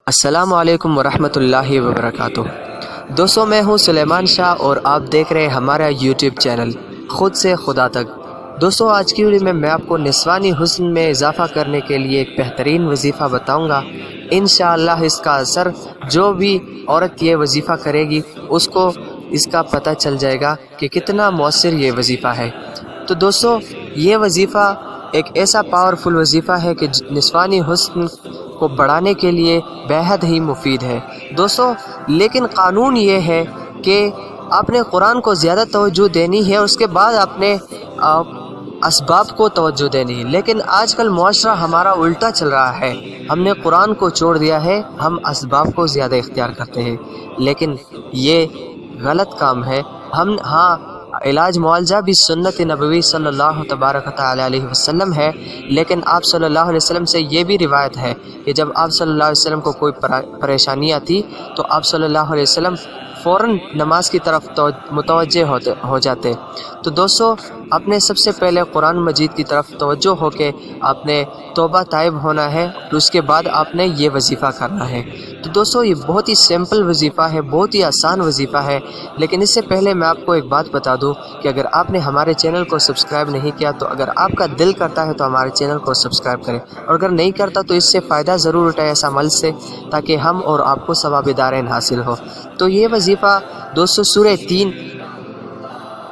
السلام علیکم ورحمۃ اللہ وبرکاتہ۔ دوستوں، میں ہوں سلیمان شاہ اور آپ دیکھ رہے ہیں ہمارا یوٹیوب چینل خود سے خدا تک۔ دوستوں، آج کی ویڈیو میں میں آپ کو نسوانی حسن میں اضافہ کرنے کے لیے ایک بہترین وظیفہ بتاؤں گا۔ انشاءاللہ اس کا اثر جو بھی عورت یہ وظیفہ کرے گی اس کو اس کا پتہ چل جائے گا کہ کتنا مؤثر یہ وظیفہ ہے۔ تو دوستوں، یہ وظیفہ ایک ایسا پاورفل وظیفہ ہے کہ نسوانی حسن کو بڑھانے کے لیے بہت ہی مفید ہے دوستوں۔ لیکن قانون یہ ہے کہ آپ نے قرآن کو زیادہ توجہ دینی ہے، اس کے بعد اپنے اسباب کو توجہ دینی ہے۔ لیکن آج کل معاشرہ ہمارا الٹا چل رہا ہے، ہم نے قرآن کو چھوڑ دیا ہے، ہم اسباب کو زیادہ اختیار کرتے ہیں، لیکن یہ غلط کام ہے۔ علاج معالجہ بھی سنت نبوی صلی اللہ تبارک تعالی علیہ وسلم ہے، لیکن آپ صلی اللہ علیہ وسلم سے یہ بھی روایت ہے کہ جب آپ صلی اللہ علیہ وسلم کو کوئی پریشانی آتی تو آپ صلی اللہ علیہ وسلم فوراً نماز کی طرف متوجہ ہو جاتے۔ تو دوستو، آپ نے سب سے پہلے قرآن مجید کی طرف توجہ ہو کے آپ نے توبہ طائب ہونا ہے، اور اس کے بعد آپ نے یہ وظیفہ کرنا ہے۔ تو دوستو، یہ بہت ہی سمپل وظیفہ ہے، بہت ہی آسان وظیفہ ہے۔ لیکن اس سے پہلے میں آپ کو ایک بات بتا دوں کہ اگر آپ نے ہمارے چینل کو سبسکرائب نہیں کیا تو اگر آپ کا دل کرتا ہے تو ہمارے چینل کو سبسکرائب کریں، اور اگر نہیں کرتا تو اس سے فائدہ ضرور اٹھائے اس عمل سے، تاکہ ہم اور آپ کو ثواب دارین حاصل ہو۔ تو یہ وظیفہ دوستو سورہ 3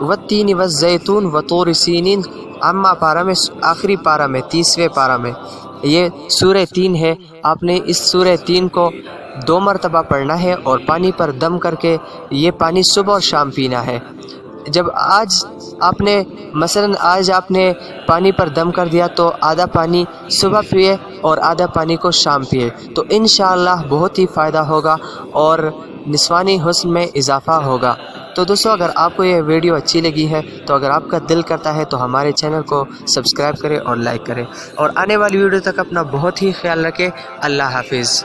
والتین والزیتون وطور سینین اما پارہ میں، آخری پارہ میں، 30ویں پارہ میں یہ سورہ 3 ہے۔ آپ نے اس سورہ 3 کو 2 مرتبہ پڑھنا ہے اور پانی پر دم کر کے یہ پانی صبح اور شام پینا ہے۔ جب آج آپ نے پانی پر دم کر دیا تو آدھا پانی صبح پیے اور آدھا پانی کو شام پیے، تو انشاءاللہ بہت ہی فائدہ ہوگا اور نسوانی حسن میں اضافہ ہوگا۔ تو دوستو، اگر آپ کو یہ ویڈیو اچھی لگی ہے تو اگر آپ کا دل کرتا ہے تو ہمارے چینل کو سبسکرائب کریں اور لائک کریں، اور آنے والی ویڈیو تک اپنا بہت ہی خیال رکھیں۔ اللہ حافظ۔